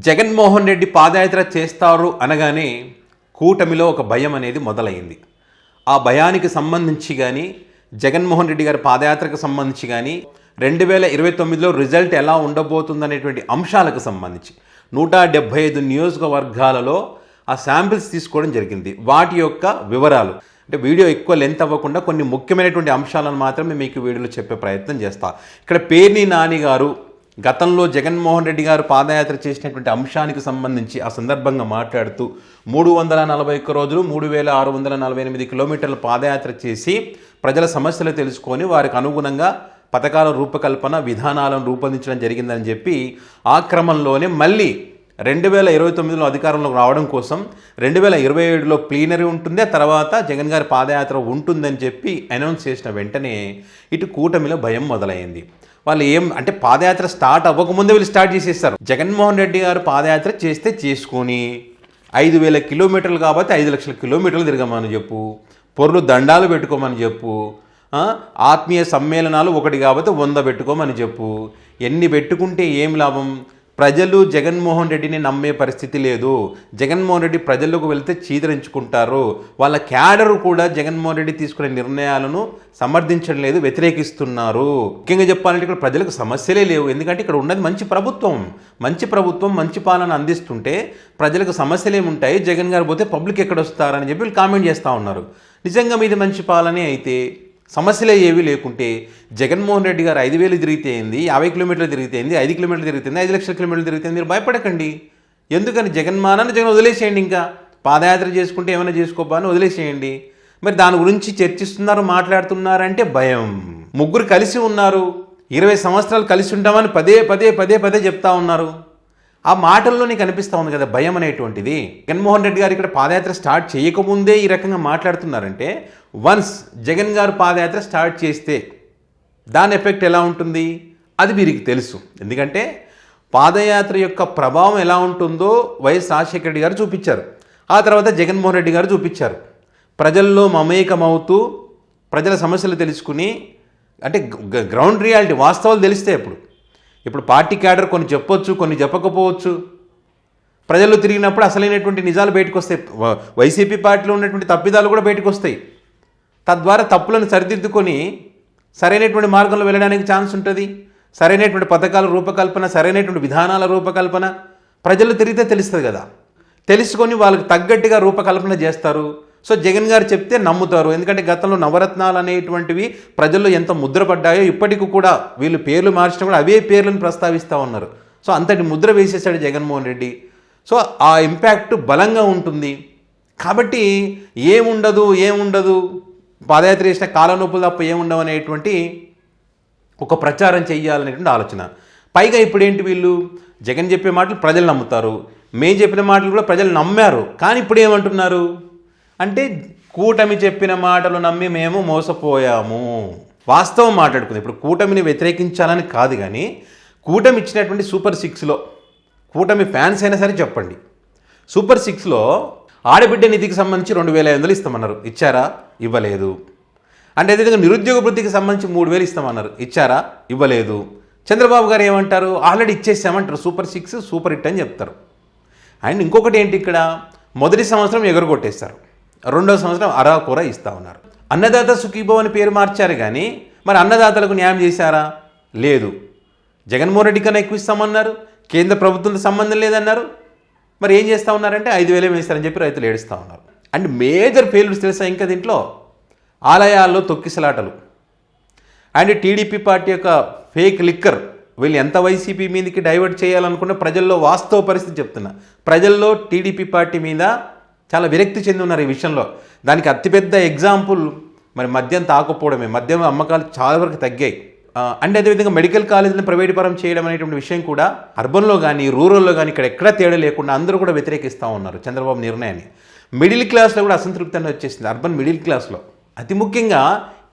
జగన్మోహన్ రెడ్డి పాదయాత్ర చేస్తారు అనగానే కూటమిలో ఒక భయం అనేది మొదలైంది. ఆ భయానికి సంబంధించి కానీ జగన్మోహన్ రెడ్డి గారి పాదయాత్రకు సంబంధించి కానీ 2029లో రిజల్ట్ ఎలా ఉండబోతుందనేటువంటి అంశాలకు సంబంధించి 175 నియోజకవర్గాలలో ఆ శాంపిల్స్ తీసుకోవడం జరిగింది. వాటి యొక్క వివరాలు అంటే వీడియో ఎక్కువ లెంత్ అవ్వకుండా కొన్ని ముఖ్యమైనటువంటి అంశాలను మాత్రమే మీకు వీడియోలో చెప్పే ప్రయత్నం చేస్తా. ఇక్కడ పేర్ని నాని గారు గతంలో జగన్మోహన్ రెడ్డి గారు పాదయాత్ర చేసినటువంటి అంశానికి సంబంధించి ఆ సందర్భంగా మాట్లాడుతూ 341 రోజులు 3648 కిలోమీటర్ల పాదయాత్ర చేసి ప్రజల సమస్యలు తెలుసుకొని వారికి అనుగుణంగా పథకాల రూపకల్పన విధానాలను రూపొందించడం జరిగిందని చెప్పి ఆ క్రమంలోనే మళ్ళీ 2029లో అధికారంలోకి రావడం కోసం 2027లో ప్లీనరీ ఉంటుంది, ఆ తర్వాత జగన్ గారి పాదయాత్ర ఉంటుందని చెప్పి అనౌన్స్ చేసిన వెంటనే ఇటు కూటమిలో భయం మొదలైంది. వాళ్ళు అంటే పాదయాత్ర స్టార్ట్ అవ్వకముందే వీళ్ళు స్టార్ట్ చేసేస్తారు. జగన్మోహన్ రెడ్డి గారు పాదయాత్ర చేస్తే చేసుకొని 5000 కిలోమీటర్లు కాబట్టి 5 లక్షల కిలోమీటర్లు తిరగమని చెప్పు, పొర్లు దండాలు పెట్టుకోమని చెప్పు, ఆత్మీయ సమ్మేళనాలు 1 కాబట్టి 100 పెట్టుకోమని చెప్పు. ఎన్ని పెట్టుకుంటే ఏం లాభం? ప్రజలు జగన్మోహన్ రెడ్డిని నమ్మే పరిస్థితి లేదు. జగన్మోహన్ రెడ్డి ప్రజల్లోకి వెళ్తే చీదరించుకుంటారు. వాళ్ళ క్యాడరు కూడా జగన్మోహన్ రెడ్డి తీసుకునే నిర్ణయాలను సమర్థించడం లేదు, వ్యతిరేకిస్తున్నారు. ముఖ్యంగా చెప్పాలంటే ఇక్కడ ప్రజలకు సమస్యలే లేవు. ఎందుకంటే ఇక్కడ ఉన్నది మంచి ప్రభుత్వం మంచి పాలన అందిస్తుంటే ప్రజలకు సమస్యలు ఏముంటాయి? జగన్ గారు పోతే పబ్లిక్ ఎక్కడ వస్తారని చెప్పి వీళ్ళు కామెంట్ చేస్తూ ఉన్నారు. నిజంగా మీది మంచి పాలనే అయితే సమస్యలే ఏవి లేకుంటే జగన్మోహన్ రెడ్డి గారు 5000 తిరిగితే ఏంది, 50 కిలోమీటర్లు తిరిగితే ఏంది, 5 కిలోమీటర్లు తిరిగితే 5 లక్షల కిలోమీటర్లు తిరిగితే మీరు భయపడకండి. ఎందుకని జగన్ వదిలేసేయండి. ఇంకా పాదయాత్ర చేసుకుంటే ఏమైనా చేసుకోబా అని వదిలేసేయండి. మరి దాని గురించి చర్చిస్తున్నారు, మాట్లాడుతున్నారంటే భయం. ముగ్గురు కలిసి ఉన్నారు, 20 సంవత్సరాలు కలిసి ఉంటామని పదే చెప్తా ఉన్నారు. ఆ మాటల్లో నీకు అనిపిస్తూ ఉంది కదా భయం అనేటువంటిది. జగన్మోహన్ రెడ్డి గారు ఇక్కడ పాదయాత్ర స్టార్ట్ చేయకముందే ఈ రకంగా మాట్లాడుతున్నారంటే వన్స్ జగన్ గారు పాదయాత్ర స్టార్ట్ చేస్తే దాని ఎఫెక్ట్ ఎలా ఉంటుంది అది వీరికి తెలుసు. ఎందుకంటే పాదయాత్ర యొక్క ప్రభావం ఎలా ఉంటుందో వైఎస్ రాజశేఖర రెడ్డి గారు చూపించారు, ఆ తర్వాత జగన్మోహన్ రెడ్డి గారు చూపించారు. ప్రజల్లో మమేకమవుతూ ప్రజల సమస్యలు తెలుసుకుని అంటే గ్రౌండ్ రియాలిటీ వాస్తవాలు తెలిస్తే ఇప్పుడు పార్టీ క్యాడర్ కొన్ని చెప్పొచ్చు, కొన్ని చెప్పకపోవచ్చు. ప్రజల్లో తిరిగినప్పుడు అసలైనటువంటి నిజాలు బయటకు వస్తాయి. వైసీపీ పార్టీలో ఉన్నటువంటి తప్పిదాలు కూడా బయటకు వస్తాయి. తద్వారా తప్పులను సరిదిద్దుకొని సరైనటువంటి మార్గంలో వెళ్ళడానికి ఛాన్స్ ఉంటుంది. సరైనటువంటి పథకాల రూపకల్పన, సరైనటువంటి విధానాల రూపకల్పన ప్రజలు తిరిగితే తెలుస్తుంది కదా. తెలుసుకొని వాళ్ళకి తగ్గట్టుగా రూపకల్పన చేస్తారు. సో జగన్ గారు చెప్తే నమ్ముతారు. ఎందుకంటే గతంలో నవరత్నాలు అనేటువంటివి ప్రజల్లో ఎంత ముద్రపడ్డాయో ఇప్పటికి కూడా వీళ్ళు పేర్లు మార్చినా కూడా అవే పేర్లను ప్రస్తావిస్తూ ఉన్నారు. సో అంతటి ముద్ర వేసేసాడు జగన్మోహన్ రెడ్డి. సో ఆ ఇంపాక్ట్ బలంగా ఉంటుంది. కాబట్టి ఏముండదు పాదయాత్ర చేసిన కాలం నొప్పులు తప్ప ఏముండవు అనేటువంటి ఒక ప్రచారం చెయ్యాలనేటువంటి ఆలోచన. పైగా ఇప్పుడేంటి వీళ్ళు జగన్ చెప్పే మాటలు ప్రజలు నమ్ముతారు, మేము చెప్పిన మాటలు కూడా ప్రజలు నమ్మారు. కానీ ఇప్పుడు ఏమంటున్నారు అంటే కూటమి చెప్పిన మాటలు నమ్మి మేము మోసపోయాము. వాస్తవం మాట్లాడుకుంది. ఇప్పుడు కూటమిని వ్యతిరేకించాలని కాదు, కానీ కూటమి ఇచ్చినటువంటి సూపర్ 6లో కూటమి ఫ్యాన్స్ అయినా సరే చెప్పండి, సూపర్ 6లో ఆడబిడ్డ నిధికి సంబంధించి 2500 ఇస్తామన్నారు, ఇచ్చారా? ఇవ్వలేదు. అంటే అదేవిధంగా నిరుద్యోగ వృత్తికి సంబంధించి 3000 ఇస్తామన్నారు, ఇచ్చారా? ఇవ్వలేదు. చంద్రబాబు గారు ఏమంటారు? ఆల్రెడీ ఇచ్చేసామంటారు. సూపర్ 6 సూపర్ హిట్ అని చెప్తారు. అండ్ ఇంకొకటి ఏంటి, ఇక్కడ మొదటి సంవత్సరం ఎగరగొట్టేస్తారు, రెండో సంవత్సరం అరాకొర ఇస్తా ఉన్నారు. అన్నదాత సుఖీభవ అని పేరు మార్చారు, కానీ మరి అన్నదాతలకు న్యాయం చేశారా? లేదు. జగన్మోహన్ రెడ్డి కన్నా ఎక్కువ ఇస్తామన్నారు, కేంద్ర ప్రభుత్వంతో సంబంధం లేదన్నారు. మరి ఏం చేస్తూ ఉన్నారంటే 5000 వేస్తారని చెప్పి రైతులు ఏడుస్తూ ఉన్నారు. అండ్ మేజర్ ఫెయిల్యూర్స్ తెలుసా ఇంకా దీంట్లో? ఆలయాల్లో తొక్కిసలాటలు అండ్ టీడీపీ పార్టీ యొక్క ఫేక్ లిక్కర్. వీళ్ళు ఎంత వైసీపీ మీదకి డైవర్ట్ చేయాలనుకున్న ప్రజల్లో వాస్తవ పరిస్థితి చెప్తున్నా, ప్రజల్లో టీడీపీ పార్టీ మీద చాలా విరక్తి చెంది ఉన్నారు ఈ విషయంలో. దానికి అతిపెద్ద ఎగ్జాంపుల్ మరి మద్యం తాకపోవడమే. మద్యం అమ్మకాలు చాలా వరకు తగ్గాయి. అండ్ అదేవిధంగా మెడికల్ కాలేజీని ప్రైవేట్ పరం చేయడం అనేటువంటి విషయం కూడా అర్బన్లో కానీ రూరల్లో కానీ ఇక్కడ ఎక్కడా తేడా లేకుండా అందరూ కూడా వ్యతిరేకిస్తూ ఉన్నారు చంద్రబాబు నిర్ణయాన్ని. మిడిల్ క్లాస్లో కూడా అసంతృప్తి అనేది వచ్చేసింది. అర్బన్ మిడిల్ క్లాస్లో అతి ముఖ్యంగా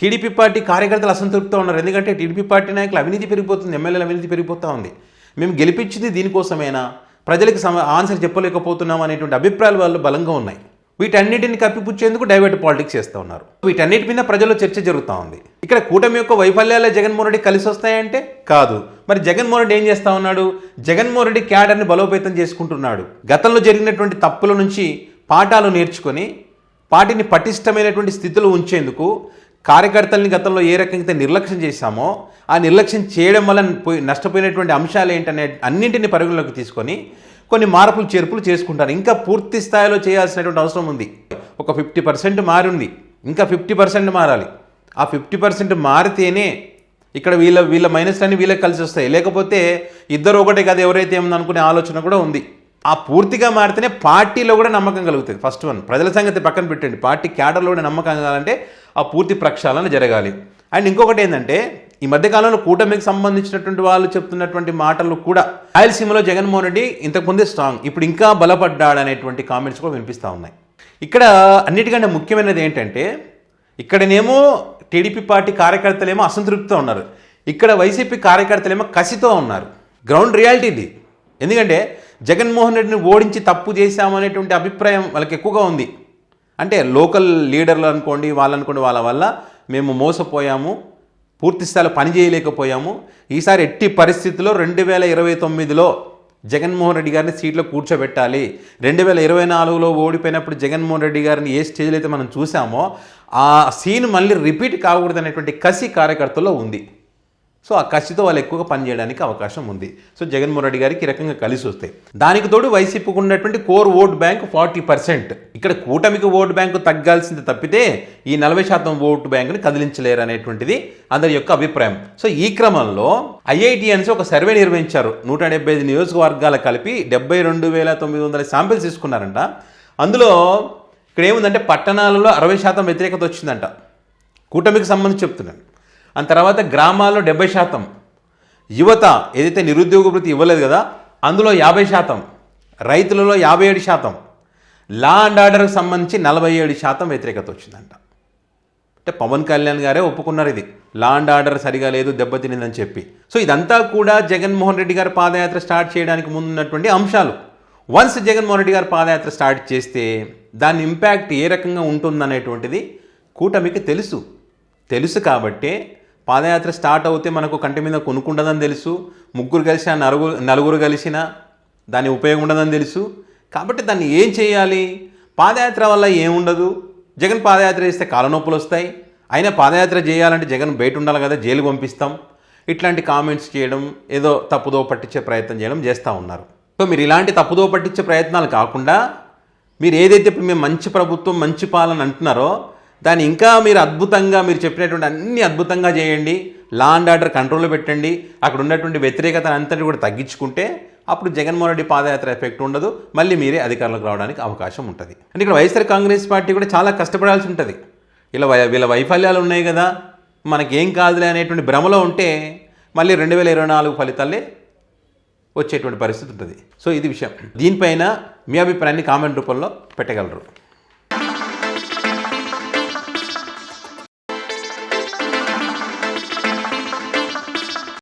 టీడీపీ పార్టీ కార్యకర్తలు అసంతృప్తితో ఉన్నారు. ఎందుకంటే టీడీపీ పార్టీ నాయకులు అవినీతి పెరిగిపోతుంది, ఎమ్మెల్యేల అవినీతి పెరిగిపోతూ ఉంది. మేము గెలిపించింది దీనికోసమేనా, ప్రజలకు ఆన్సర్ చెప్పలేకపోతున్నాం అనేటువంటి అభిప్రాయాలు వాళ్ళు బలంగా ఉన్నాయి. వీటన్నిటిని కప్పిపుచ్చేందుకు డైవర్ట్ పాలిటిక్స్ చేస్తూ ఉన్నారు. వీటన్నిటి మీద ప్రజల్లో చర్చ జరుగుతూ ఉంది. ఇక ఇక్కడ కూటమి యొక్క వైఫల్యాలే జగన్మోహన్ రెడ్డి కలిసి వస్తాయంటే కాదు. మరి జగన్మోహన్ రెడ్డి ఏం చేస్తా ఉన్నాడు? జగన్మోహన్ రెడ్డి క్యాడర్ని బలోపేతం చేసుకుంటున్నాడు. గతంలో జరిగినటువంటి తప్పుల నుంచి పాఠాలు నేర్చుకొని పార్టీని పటిష్టమైనటువంటి స్థితిలో ఉంచేందుకు కార్యకర్తల్ని గతంలో ఏ రకంగా నిర్లక్ష్యం చేశామో ఆ నిర్లక్ష్యం చేయడం వల్ల నష్టపోయినటువంటి అంశాలు ఏంటనే అన్నింటినీ పరిగణలోకి తీసుకొని కొన్ని మార్పులు చేర్పులు చేసుకుంటారు. ఇంకా పూర్తి స్థాయిలో చేయాల్సినటువంటి అవసరం ఉంది. ఒక 50% మారింది, ఇంకా 50% మారాలి. ఆ 50% మారితేనే ఇక్కడ వీళ్ళ మైనస్లన్నీ వీళ్ళకి కలిసి వస్తాయి. లేకపోతే ఇద్దరు ఒకటే కదా ఎవరైతే ఏముందనుకునే ఆలోచన కూడా ఉంది. ఆ పూర్తిగా మారితేనే పార్టీలో కూడా నమ్మకం కలుగుతుంది. ఫస్ట్ వన్, ప్రజల సంగతి పక్కన పెట్టండి, పార్టీ క్యాడర్లో కూడా నమ్మకం కలగాలంటే ఆ పూర్తి ప్రక్షాళన జరగాలి. అండ్ ఇంకొకటి ఏంటంటే, ఈ మధ్యకాలంలో కూటమికి సంబంధించినటువంటి వాళ్ళు చెప్తున్నటువంటి మాటలు కూడా రాయలసీమలో జగన్మోహన్ రెడ్డి ఇంతకుముందే స్ట్రాంగ్, ఇప్పుడు ఇంకా బలపడ్డాడనేటువంటి కామెంట్స్ కూడా వినిపిస్తూ ఉన్నాయి. ఇక్కడ అన్నిటికంటే ముఖ్యమైనది ఏంటంటే, ఇక్కడనేమో టీడీపీ పార్టీ కార్యకర్తలేమో అసంతృప్తితో ఉన్నారు, ఇక్కడ వైసీపీ కార్యకర్తలేమో కసితో ఉన్నారు. గ్రౌండ్ రియాలిటీ ఇది. ఎందుకంటే జగన్మోహన్ రెడ్డిని ఓడించి తప్పు చేశామనేటువంటి అభిప్రాయం వాళ్ళకి ఎక్కువగా ఉంది. అంటే లోకల్ లీడర్లు అనుకోండి, వాళ్ళ వల్ల మేము మోసపోయాము, పూర్తి స్థాయిలో పని చేయలేకపోయాము, ఈసారి ఎట్టి పరిస్థితుల్లో 2029లో జగన్మోహన్ రెడ్డి గారిని సీట్లో కూర్చోబెట్టాలి, 2024లో ఓడిపోయినప్పుడు జగన్మోహన్ రెడ్డి గారిని ఏ స్టేజ్లో అయితే మనం చూసామో ఆ సీన్ మళ్ళీ రిపీట్ కాకూడదు అనేటువంటి కసి కార్యకర్తల్లో ఉంది. సో ఆ కసితో వాళ్ళు ఎక్కువగా పనిచేయడానికి అవకాశం ఉంది. సో జగన్మోహన్ రెడ్డి గారికి ఈ రకంగా కలిసి వస్తాయి. దానికి తోడు వైసీపీకి ఉన్నటువంటి కోర్ ఓట్ బ్యాంక్ 40%. ఇక్కడ కూటమికి ఓటు బ్యాంకు తగ్గాల్సింది తప్పితే ఈ 40% ఓటు బ్యాంకుని కదిలించలేరు అనేటువంటిది అందరి యొక్క అభిప్రాయం. సో ఈ క్రమంలో IITNC ఒక సర్వే నిర్వహించారు. 175 నియోజకవర్గాలు కలిపి 72,900 శాంపిల్స్ తీసుకున్నారంట. అందులో ఇక్కడ ఏముందంటే పట్టణాలలో 60% వ్యతిరేకత వచ్చిందంట, కూటమికి సంబంధించి చెప్తున్నాను. ఆ తర్వాత గ్రామాల్లో 70%, యువత ఏదైతే నిరుద్యోగ వృత్తి ఇవ్వలేదు కదా అందులో 50%, రైతులలో 57%, లా అండ్ ఆర్డర్కి సంబంధించి 47% వ్యతిరేకత వచ్చిందంట. అంటే పవన్ కళ్యాణ్ గారే ఒప్పుకున్నారు ఇది లా అండ్ ఆర్డర్ సరిగా లేదు, దెబ్బతినిందని చెప్పి. సో ఇదంతా కూడా జగన్మోహన్ రెడ్డి గారు పాదయాత్ర స్టార్ట్ చేయడానికి ముందున్నటువంటి అంశాలు. వన్స్ జగన్మోహన్ రెడ్డి గారు పాదయాత్ర స్టార్ట్ చేస్తే దాని ఇంపాక్ట్ ఏ రకంగా ఉంటుందనేటువంటిది కూటమికి తెలుసు కాబట్టే పాదయాత్ర స్టార్ట్ అవుతే మనకు కంటి మీద కొనుక్కుంటుందని తెలుసు, ముగ్గురు కలిసినా నలుగురు కలిసినా దాని ఉపయోగం ఉండదని తెలుసు. కాబట్టి దాన్ని ఏం చేయాలి? పాదయాత్ర వల్ల ఏముండదు, జగన్ పాదయాత్ర చేస్తే కాళ్ళనొప్పులు వస్తాయి, అయినా పాదయాత్ర చేయాలంటే జగన్ బయట ఉండాలి కదా, జైలు పంపిస్తాం, ఇట్లాంటి కామెంట్స్ చేయడం, ఏదో తప్పుదో పట్టించే ప్రయత్నం చేస్తూ ఉన్నారు. సో మీరు ఇలాంటి తప్పుదో పట్టించే ప్రయత్నాలు కాకుండా మీరు ఏదైతే ఇప్పుడు మేము మంచి ప్రభుత్వం మంచి పాలన అంటున్నారో దాన్ని ఇంకా మీరు అద్భుతంగా మీరు చెప్పినటువంటి అన్ని అద్భుతంగా చేయండి, లా అండ్ ఆర్డర్ కంట్రోల్లో పెట్టండి, అక్కడ ఉన్నటువంటి వ్యతిరేకత అంతటి కూడా తగ్గించుకుంటే అప్పుడు జగన్మోహన్ రెడ్డి పాదయాత్ర ఎఫెక్ట్ ఉండదు, మళ్ళీ మీరే అధికారంలోకి రావడానికి అవకాశం ఉంటుంది. అంటే ఇక్కడ వైఎస్ఆర్ కాంగ్రెస్ పార్టీ కూడా చాలా కష్టపడాల్సి ఉంటుంది. వీళ్ళ వైఫల్యాలు ఉన్నాయి కదా మనకేం కాదులే అనేటువంటి భ్రమలో ఉంటే మళ్ళీ 2024 ఫలితాలే వచ్చేటువంటి పరిస్థితి ఉంటుంది. సో ఇది విషయం. దీనిపైన మీ అభిప్రాయాన్ని కామెంట్ రూపంలో పెట్టగలరు.